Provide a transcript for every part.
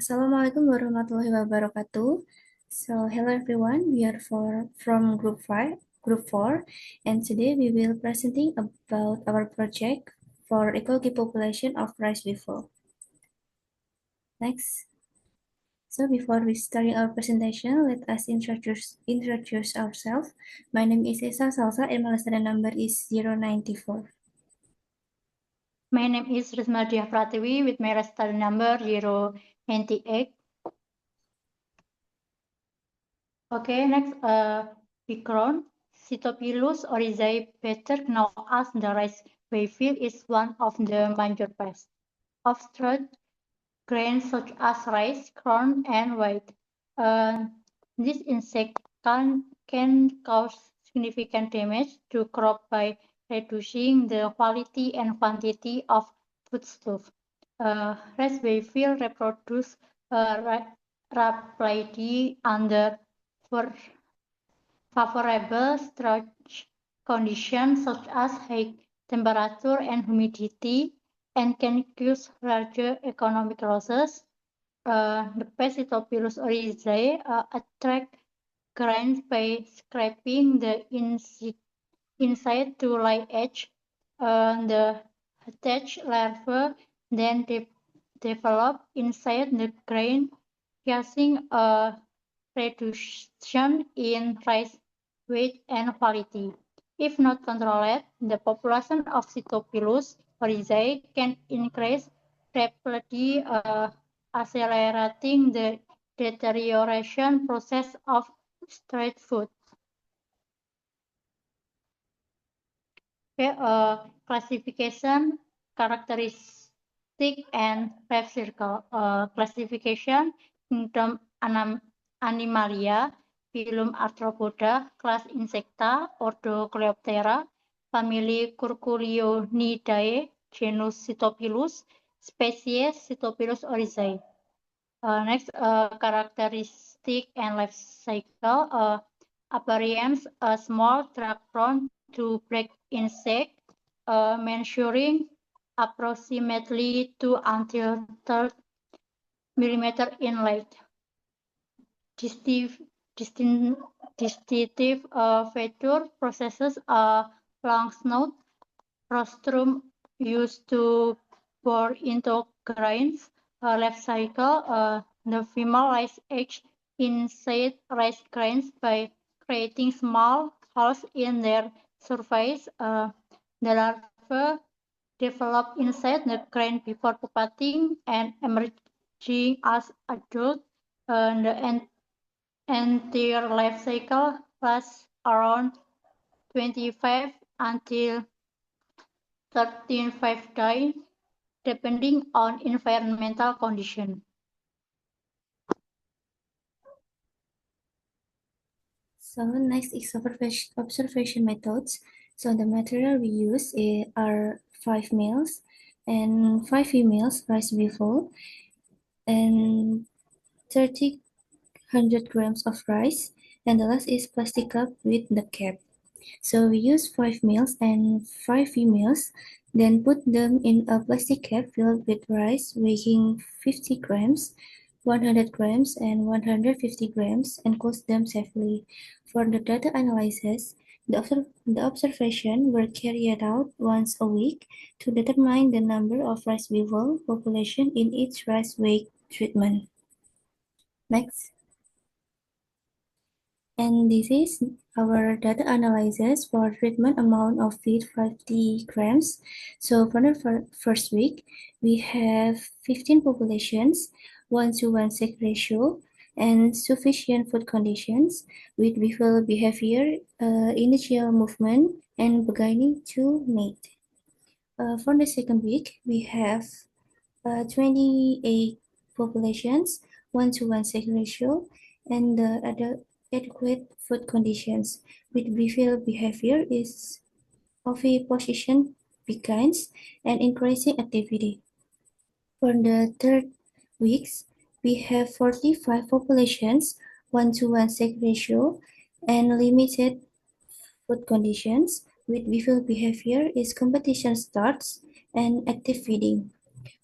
Assalamualaikum warahmatullahi wabarakatuh. So, hello everyone. We are from Group 4, and today we will presenting about our project for ecology population of rice beetle. Next. So, before we starting our presentation, let us introduce ourselves. My name is Esa Salsa, and my lesson number is 094. My name is Rismadia Pratiwi with my register number 098. Okay, next, Bicron. Cytopilus oryzae, better known as the rice beetle, is one of the major pests of straight grains such as rice, corn, and wheat. This insect can cause significant damage to crop by reducing the quality and quantity of foodstuff. Rice beetle reproduce rapidly under favorable storage conditions such as high temperature and humidity, and can cause larger economic losses. The pest Cytopilus oryzae attract grains by scraping the inside to lay eggs. The attached larvae then develop inside the grain, causing a reduction in rice weight and quality. If not controlled, the population of Cytopilus oryzae can increase rapidly, accelerating the deterioration process of street food. Okay, classification, characteristic, and life cycle. Classification, kingdom Animalia, phylum Arthropoda, class Insecta, ordo Coleoptera, family Curculionidae, genus Cytopilus, species Cytopilus oryzae. Next, characteristic and life cycle. Appearance, a small drag-prone to black insect, measuring approximately 2 until 3 millimeter in length. Distinctive feature possesses a long snout, rostrum used to bore into grains. Life cycle, the female lays eggs inside rice grains by creating small holes in their surface. The larvae develop inside the grain before pupating and emerging as adult. The entire life cycle lasts around 25 until 35 days, depending on environmental condition. So next is observation methods. So the material we use are 5 males and 5 females rice beetle and 100 grams of rice, and the last is plastic cup with the cap. So we use 5 males and 5 females, then put them in a plastic cap filled with rice weighing 50 grams, 100 grams, and 150 grams, and close them safely. For the data analysis, the observation were carried out once a week to determine the number of rice beetle population in each rice weight treatment. Next. And this is our data analysis for treatment amount of feed 50 grams. So for the first week, we have 15 populations, 1-to-1 sex ratio, and sufficient food conditions with beetle behavior, initial movement, and beginning to mate. For the second week, we have 28 populations, 1-to-1 sex ratio, and the adequate food conditions with beetle behavior is oviposition begins and increasing activity. For the third weeks, we have 45 populations, 1-to-1 sex ratio, and limited food conditions with beetle behavior is competition starts and active feeding.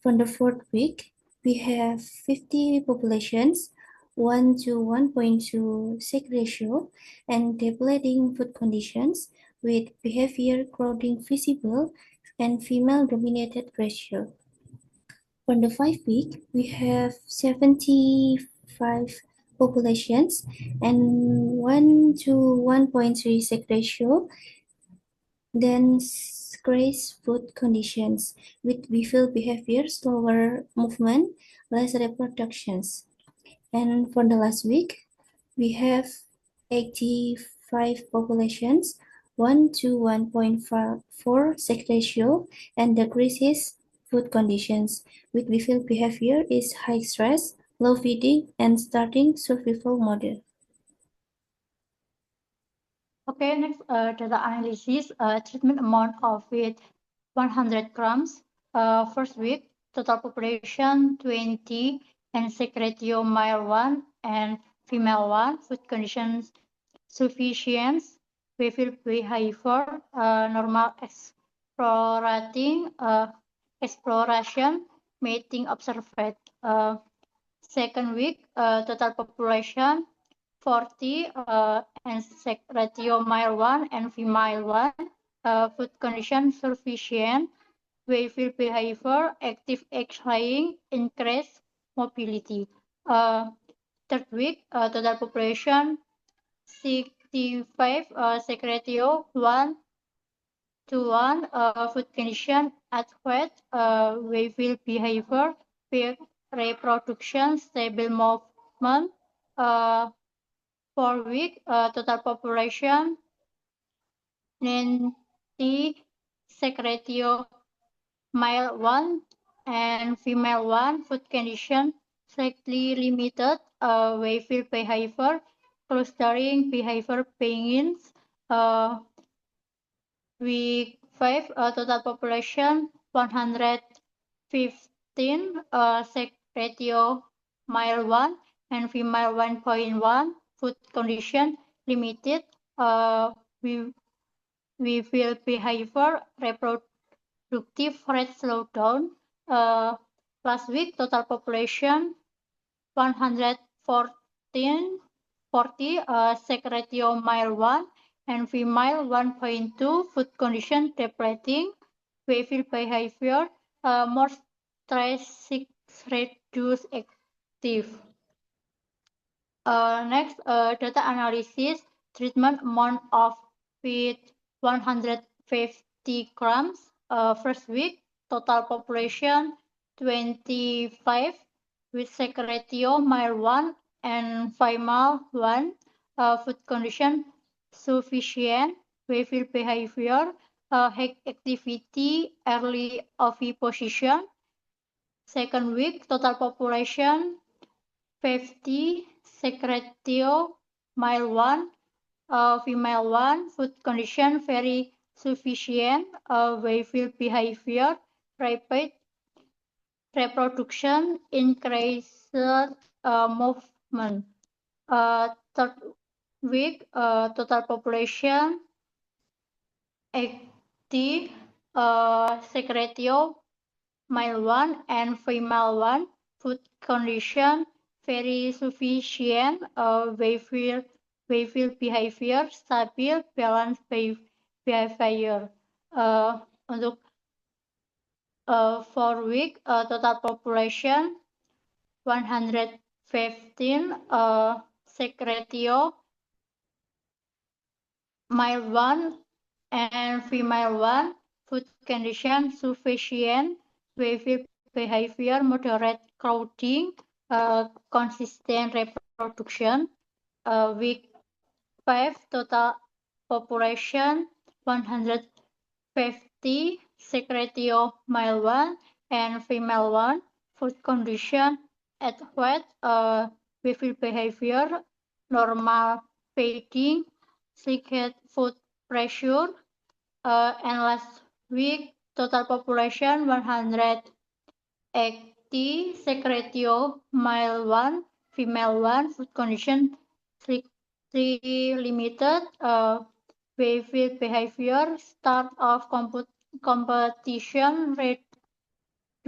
For the fourth week, we we have 50 populations, 1 to 1.2 sex ratio, and depleting food conditions with behavior crowding visible and female-dominated ratio. For the 5 week, we have 75 populations and 1 to 1.3 sex ratio, then grace food conditions with visual behavior, slower movement, less reproductions. And for the last week, we have 85 populations, 1 to 1.4 sex ratio, and decreases food conditions with visual behavior is high stress, low feeding, and starting survival model. Okay, next data analysis, treatment amount of weight 100 grams. First week, total population 20, and sex ratio male 1 and female 1. Food conditions sufficient, visual behavior, normal exploration, mating observed. Second week, total population 40 and sex ratio male 1 and female 1. Food condition sufficient, visual behavior, active exercising, increased mobility. Third week, total population 65, sex ratio 1 to 1, food condition adequate, visual behavior, reproduction, stable movement. 4 week, total population 90, sex ratio male 1 and female 1. Food condition slightly limited, visual behavior, clustering behavior penguins. Week 5, total population 115, sex ratio male 1 and female 1.1. Food condition limited, we feel behavior, reproductive rate slow down. Last week, total population 114, 40, sex ratio male 1 and female 1.2. Food condition depleting, visual behavior, more stress, reduce active. Next, data analysis, treatment amount of with 150 grams. First week, total population 25 with sex ratio male 1 and female 1. Food condition sufficient, visual behavior, head activity, early oviposition. Second week, total population 50, sex ratio male 1, female 1. Food condition very sufficient, visual behavior, rapid reproduction, increased movement. Third week, total population 80, sex ratio male 1 and female 1. Food condition very sufficient, visual behavior, stabil, balanced behavior. Untuk 4 week, total population 115, sex ratio male 1 and female 1. Food condition sufficient, visual behavior, moderate crowding, consistent reproduction. Week 5, total population 150, sex ratio male 1 and female 1. Food condition adequate, visual behavior, normal feeding, secret food pressure. And last week, total population 180, sex ratio male 1, female 1. Food condition strictly limited, visual behavior, start of competition,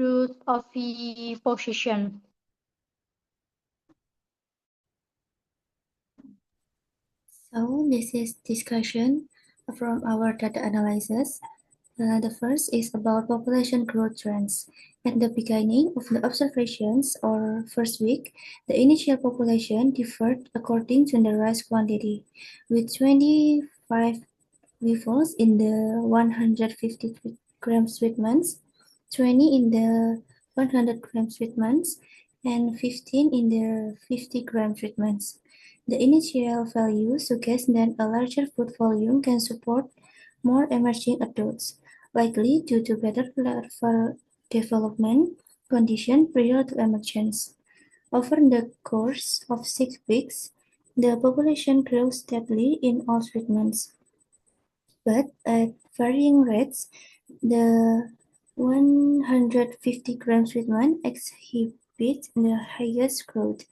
root oviposition. So this is discussion from our data analysis. The first is about population growth trends. At the beginning of the observations or first week, the initial population differed according to the rice quantity, with 25 weevils in the 150 gram sweetments, 20 in the 100 gram sweetments, and 15 in the 50 gram sweetments. The initial value suggests that a larger food volume can support more emerging adults, likely due to better larval development conditions prior to emergence. Over the course of 6 weeks, the population grew steadily in all treatments, but at varying rates. The 150 gram treatment exhibits the highest growth,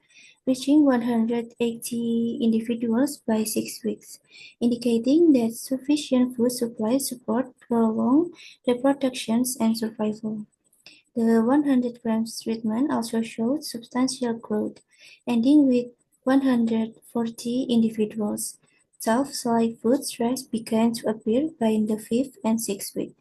reaching 180 individuals by 6 weeks, indicating that sufficient food supply support prolonged reproduction and survival. The 100 grams treatment also showed substantial growth, ending with 140 individuals. Self-select food stress began to appear by the 5th and 6th week.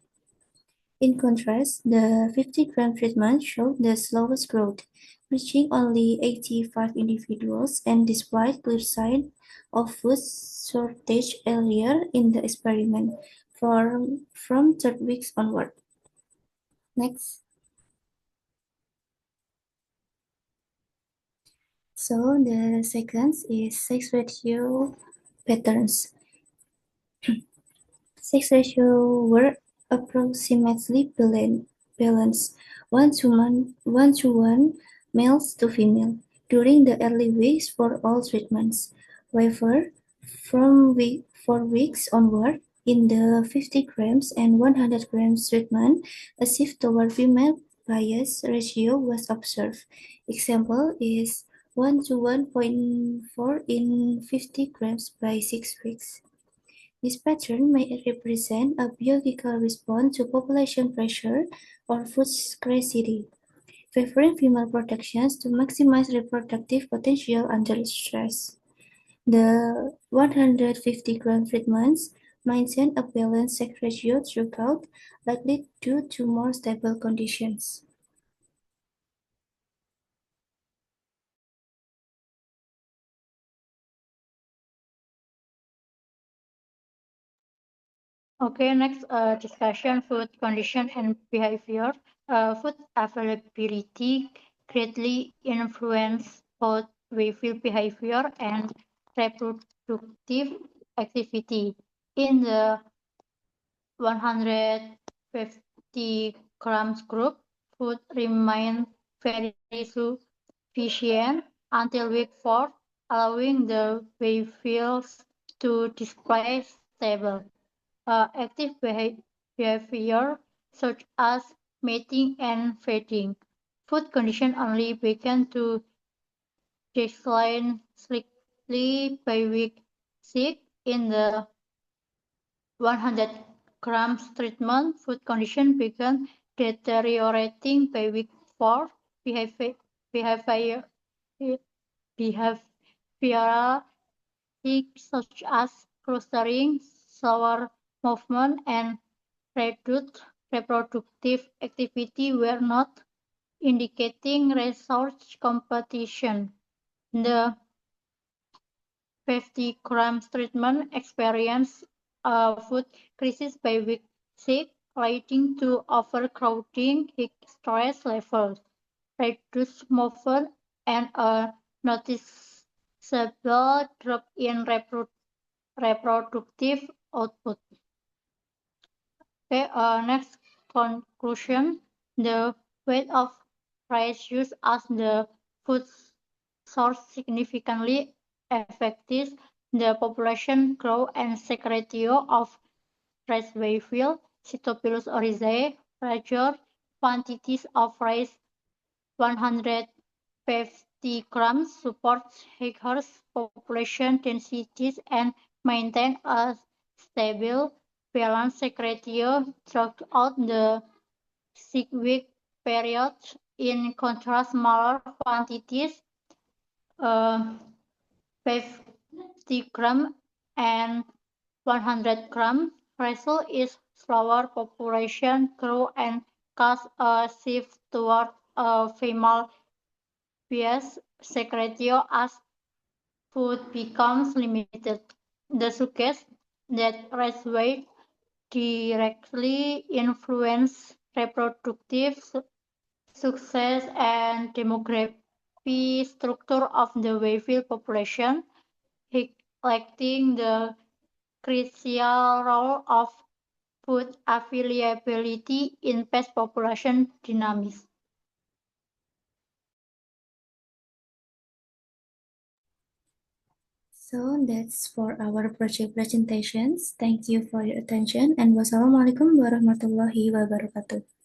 In contrast, the 50-gram treatment showed the slowest growth, reaching only 85 individuals and displayed clear signs of food shortage earlier in the experiment from 3rd weeks onward. Next. So the second is sex ratio patterns. Sex ratio were approximately balanced, 1 to 1 males to female, during the early weeks for all treatments. However, from week 4 weeks onward, in the 50 grams and 100 grams treatment, a shift toward female bias ratio was observed. Example is 1 to 1.4 in 50 grams by 6 weeks. This pattern may represent a biological response to population pressure or food scarcity, favoring female productions to maximize reproductive potential under stress. The 150-gram treatments maintain a balanced sex ratio throughout, likely due to more stable conditions. Okay, next discussion, food condition and behavior. Food availability greatly influence both wayfield behavior and reproductive activity. In the 150 grams group, food remained very sufficient until week 4, allowing the wayfields to display stable active behavior such as mating and feeding. Food condition only began to decline slightly by week 6 in the 100 grams treatment. Food condition began deteriorating by week 4. Behavioral such as clustering, slower movement, and reduced reproductive activity were not indicating resource competition. The 50 grams treatment experienced a food crisis by week 6, leading to overcrowding, high stress levels, reduced movement, and a noticeable drop in reproductive output. Okay, next conclusion. The weight of rice used as the food source significantly affects the population growth and security of rice wayfield, Cytopilus oryzae. Larger quantities of rice, 150 grams, supports higher population densities and maintain a stable balanced secretio throughout the 6-week period. In contrast, smaller quantities, 50 gram and 100 gram, result is slower population growth and cause a shift toward a female bias secretio as food becomes limited. The suggests that race weight directly influence reproductive success and demography structure of the Wayfield population, highlighting the crucial role of food availability in pest population dynamics. So that's for our project presentations. Thank you for your attention and wassalamualaikum warahmatullahi wabarakatuh.